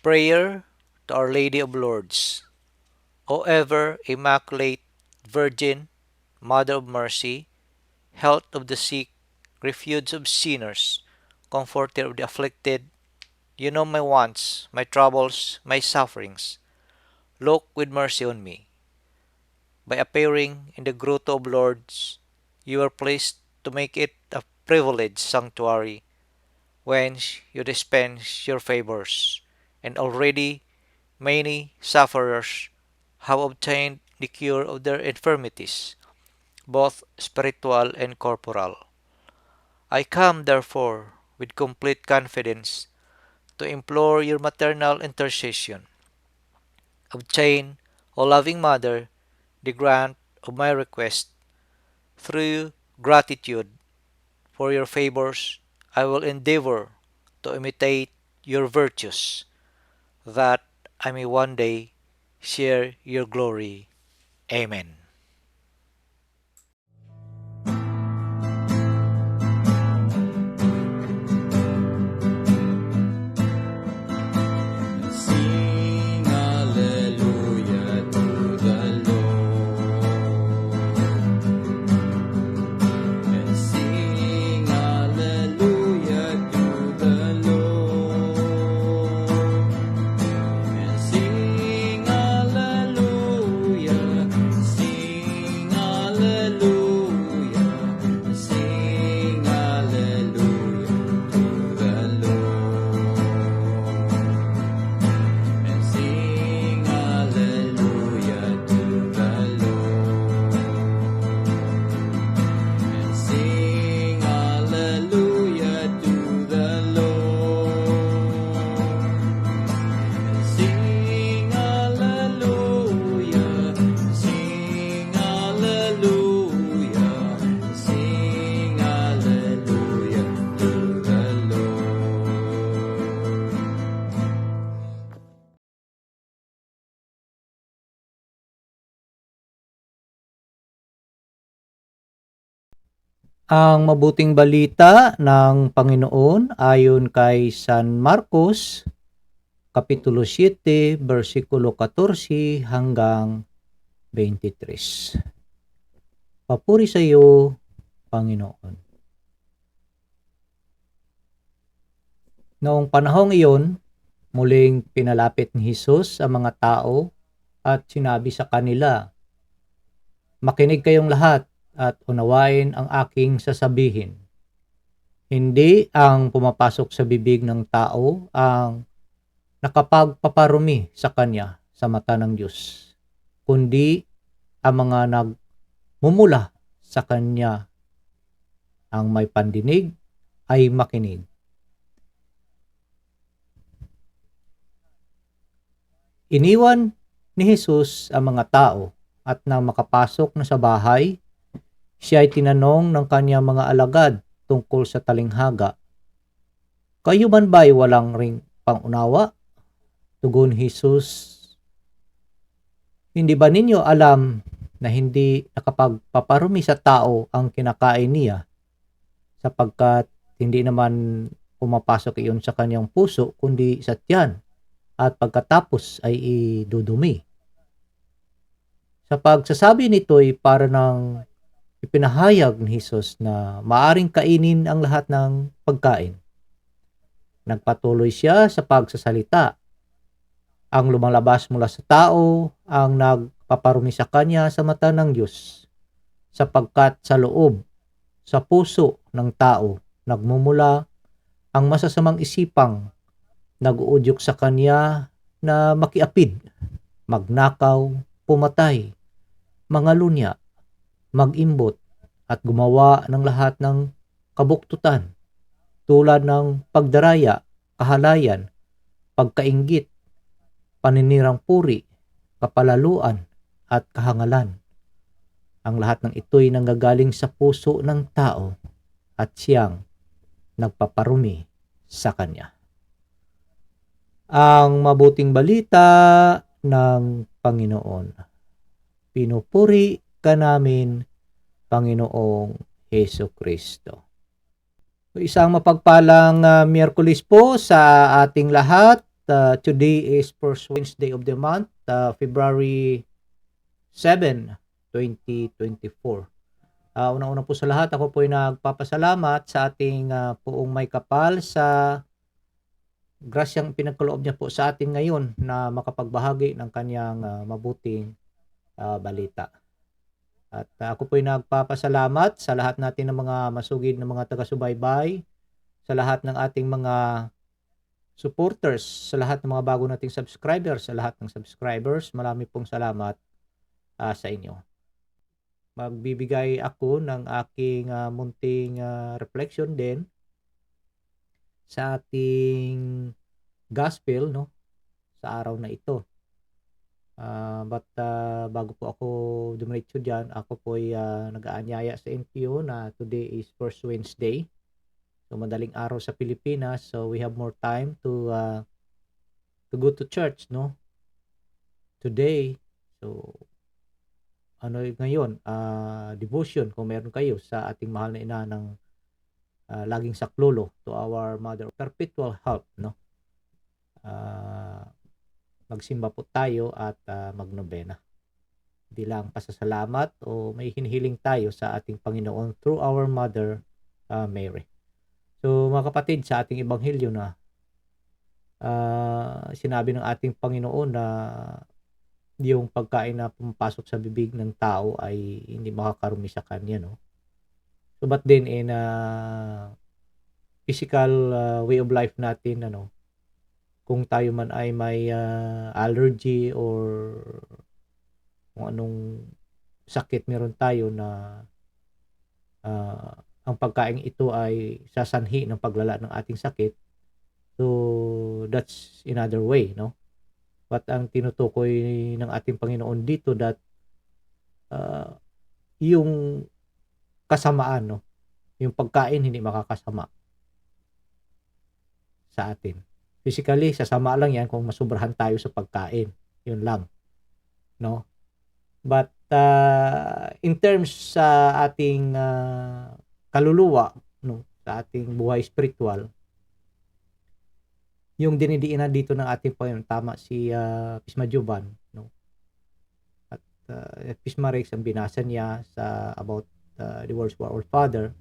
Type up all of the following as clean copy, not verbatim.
Prayer to Our Lady of Lourdes. O ever Immaculate Virgin, Mother of Mercy, Health of the sick, Refuge of sinners, Comforter of the afflicted, you know my wants, my troubles, my sufferings. Look with mercy on me. By appearing in the Grotto of Lourdes, you are pleased to make it a privileged sanctuary whence you dispense your favors, and already many sufferers have obtained the cure of their infirmities, both spiritual and corporal. I come, therefore, with complete confidence to implore your maternal intercession. Obtain, O loving Mother, the grant of my request. Through gratitude for your favors, I will endeavor to imitate your virtues, that I may one day share your glory. Amen. Sing hallelujah to the Lord, and sing hallelujah to the Lord, and sing hallelujah, sing hallelujah, sing hallelujah to the Lord. And sing hallelujah to the Lord. And sing hallelujah to the Lord. And sing hallelujah, sing hallelujah, sing hallelujah to the Lord. Ang mabuting balita ng Panginoon ayon kay San Marcos, Kapitulo 7, versikulo 14 hanggang 23. Papuri sa iyo, Panginoon. Noong panahong iyon, muling pinalapit ni Jesus ang mga tao at sinabi sa kanila, "Makinig kayong lahat at unawain ang aking sasabihin. Hindi ang pumapasok sa bibig ng tao ang nakapagpaparumi sa kanya sa mata ng Diyos, kundi ang mga nagmumula sa kanya. Ang may pandinig ay makinig." Iniwan ni Jesus ang mga tao at nang makapasok na sa bahay, siya ay tinanong ng kanyang mga alagad tungkol sa talinghaga. "Kayo man ba'y walang ring pangunawa?" Tugon Jesus, "Hindi ba ninyo alam na hindi nakapagpaparumi sa tao ang kinakain niya, sapagkat hindi naman pumapasok iyon sa kanyang puso kundi sa tiyan, at pagkatapos ay idudumi?" Sa pagsasabi nito'y para ng ipinahayag ni Jesus na maaring kainin ang lahat ng pagkain. Nagpatuloy siya sa pagsasalita. Ang lumalabas mula sa tao ang nagpaparumi sa kanya sa mata ng Diyos, sapagkat sa loob, sa puso ng tao, nagmumula ang masasamang isipang nag-uudyok sa kanya na makiapid, magnakaw, pumatay, mangalunya, mag-imbot, at gumawa ng lahat ng kabuktutan, tulad ng pagdaraya, kahalayan, pagkainggit, paninirang puri, kapalaluan, at kahangalan. Ang lahat ng ito'y nanggagaling sa puso ng tao at siyang nagpaparumi sa kanya. Ang mabuting balita ng Panginoon. Pinupuri ka namin, Panginoong Hesus Kristo. Isang mapagpalang Miyerkules po sa ating lahat. today is first Wednesday of the month, February 7, 2024. Una-una po sa lahat, ako po ay nagpapasalamat sa ating poong may kapal sa grasyang pinagkaloob niya po sa atin ngayon na makapagbahagi ng kanyang mabuting balita. At ako po ay nagpapasalamat sa lahat natin ng mga masugid na mga taga-subaybay, sa lahat ng ating mga supporters, sa lahat ng mga bago nating subscribers, sa lahat ng subscribers. Marami pong salamat sa inyo. Magbibigay ako ng aking munting reflection din sa ating gospel, no, sa araw na ito. But bago po ako dumiretso dyan, ako po ay nag-aanyaya sa NPO na today is first Wednesday. So madaling araw sa Pilipinas, so we have more time to go to church, no, today. So ano ngayon, devotion kung meron kayo sa ating mahal na ina ng laging saklolo, to our mother perpetual help, no. Magsimba po tayo at magnobena. Hindi lang pasasalamat o may hinihiling tayo sa ating Panginoon through our mother Mary. So mga kapatid, sa ating ebanghelyo na sinabi ng ating Panginoon na yung pagkain na pumapasok sa bibig ng tao ay hindi makakarumi sa kanya, no. So but then in physical way of life natin, ano, kung tayo man ay may allergy or kung anong sakit meron tayo na ang pagkain ito ay sasanhi ng paglala ng ating sakit, so that's another way, no. But ang tinutukoy ng ating Panginoon dito that yung kasamaan, no, yung pagkain hindi makakasama sa atin. Physically, sasama lang yan kung masubrahan tayo sa pagkain. Yun lang, no? But in terms sa ating kaluluwa, no, sa ating buhay spiritual, yung dinidiinan dito ng ating Panginoon, tama si Pisma Jovan, no? At Pisma Rex, ang binasa niya sa about the words of our Father,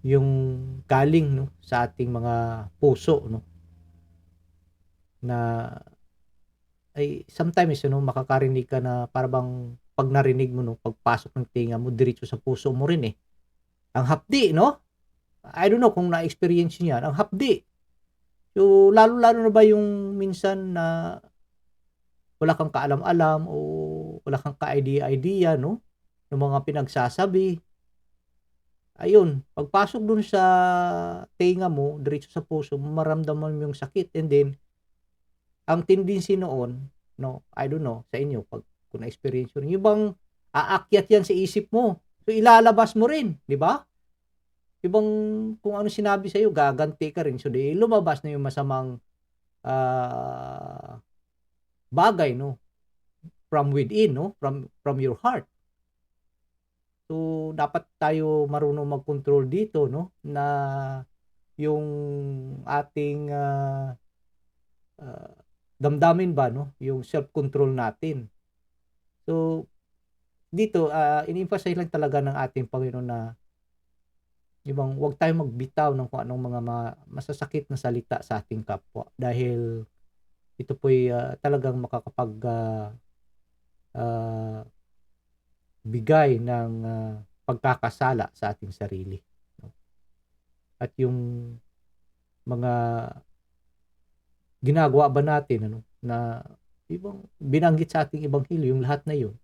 yung galing, no, sa ating mga puso, no, na ay sometimes, you know, makakarinig ka na parang pag narinig mo, no, pagpasok ng tinga mo diretso sa puso mo rin eh. Ang hapdi, no? I don't know kung na-experience niyo yan, ang hapdi. So lalo-lalo na ba yung minsan na wala kang kaalam-alam o wala kang ka-idea-idea, no, ng mga pinagsasabi. Ayun, pagpasok dun sa tinga mo, diretso sa puso mo, maramdaman mo yung sakit, and then ang tendency noon, no, I don't know sa inyo pag kung na-experience yun, yung bang aakyat yan sa isip mo. So ilalabas mo rin, di ba? Ibang kung ano sinabi sa iyo, gaganti ka rin. So di lumabas na yung masamang bagay, no, from within, no, from your heart. So dapat tayo marunong mag-control dito, no, na yung ating damdamin ba, no, yung self-control natin. So dito in-emphasize lang talaga ng ating Panginoon na ibang wag tayong magbitaw ng kung anong mga masasakit na salita sa ating kapwa, dahil ito po'y talagang makakapag bigay ng pagkakasala sa ating sarili, no? At yung mga ginagawa ba natin, ano, na ibang binanggit sa ating ebanghelyo, yung lahat na yun,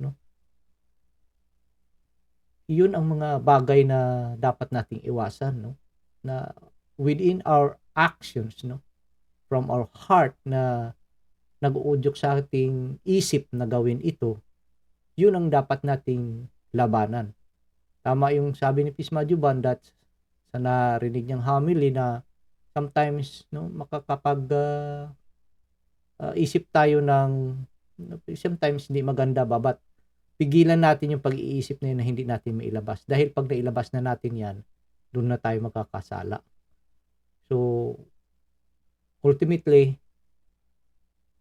no, yun ang mga bagay na dapat nating iwasan, no, na within our actions, no, from our heart na nag-uudyok sa ating isip na gawin ito, yun ang dapat nating labanan. Tama yung sabi ni Pisma Jovan that sa narinig niyang homily na sometimes, no, makakapag isip tayo ng sometimes hindi maganda ba, but pigilan natin yung pag-iisip na yun na hindi natin mailabas, dahil pag nailabas na natin yan, doon na tayo magkakasala. So ultimately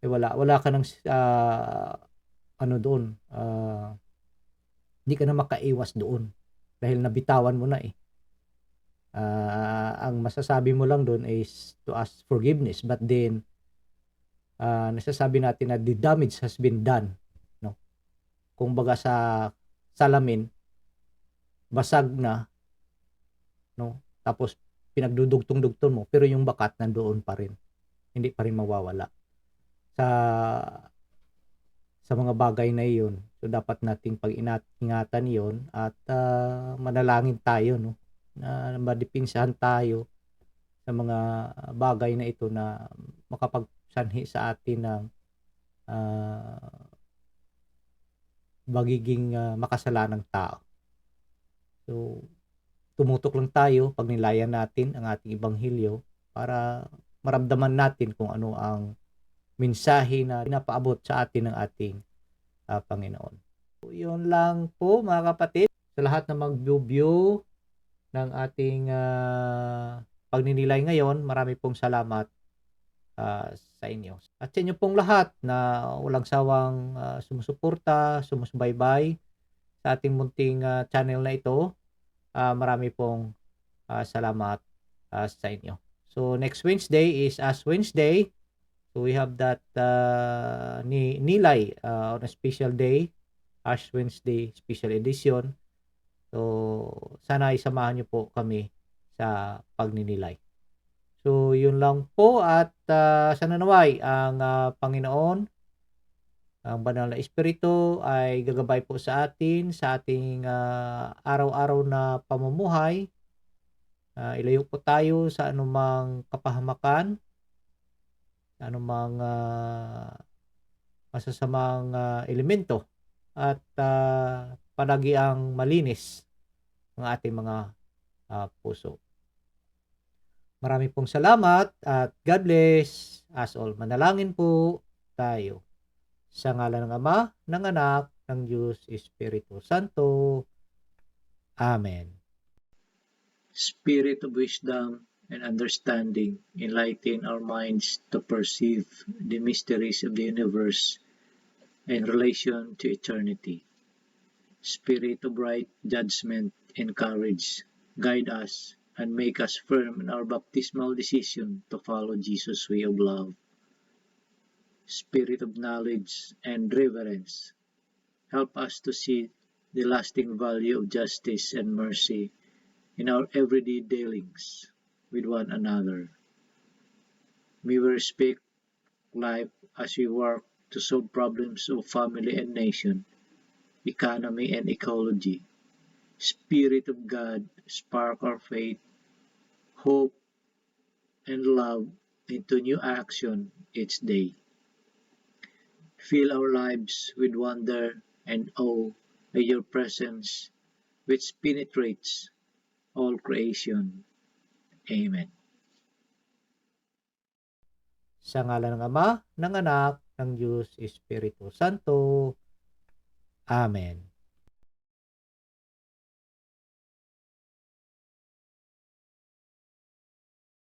wala ka ng ano doon, hindi ka na makaiwas doon dahil nabitawan mo na eh. Ang masasabi mo lang doon is to ask forgiveness, but then nasasabi natin na the damage has been done, no? Kung baga sa salamin, basag na, no? Tapos pinagdudugtong-dugtong mo, pero yung bakat nandoon pa rin. Hindi pa rin mawawala. Sa mga bagay na iyon, so dapat nating pag-ingatan iyon at manalangin tayo, no? Na madipinsahan tayo sa mga bagay na ito na makapagsanhi sa atin ng magiging makasalanang tao. So, tumutok lang tayo pag nilayan natin ang ating ibanghilyo para maramdaman natin kung ano ang mensahe na pinapaabot sa atin ng ating Panginoon. So, yun lang po mga kapatid. Sa lahat na mag-view ng ating pagninilay ngayon, marami pong salamat sa inyo. At sa inyo pong lahat na walang sawang sumusuporta, sumusubaybay sa ating munting channel na ito, marami pong salamat sa inyo. So next Wednesday is Ash Wednesday. So we have that nilay on a special day, Ash Wednesday special edition. So sana isamahan niyo po kami sa pagninilay. So yun lang po at sana naway ang Panginoon, ang banal na Espiritu ay gagabay po sa atin sa ating araw-araw na pamumuhay. Ilayo po tayo sa anumang kapahamakan, sa anumang masasamang elemento at palagi ang malinis ang ating mga puso. Marami pong salamat at God bless us all. Manalangin po tayo. Sa ngalan ng Ama, ng Anak, ng Diyos, Espiritu Santo. Amen. Spirit of wisdom and understanding, enlighten our minds to perceive the mysteries of the universe in relation to eternity. Spirit of right judgment and courage, guide us and make us firm in our baptismal decision to follow Jesus' way of love. Spirit of knowledge and reverence, help us to see the lasting value of justice and mercy in our everyday dealings with one another. May we respect life as we work to solve problems of family and nation, economy and ecology. Spirit of God, spark our faith, hope, and love into new action each day. Fill our lives with wonder and awe by your presence, which penetrates all creation. Amen. Sa ngalan ng Ama, ng Anak, ng Diyos, Espiritu Santo. Amen.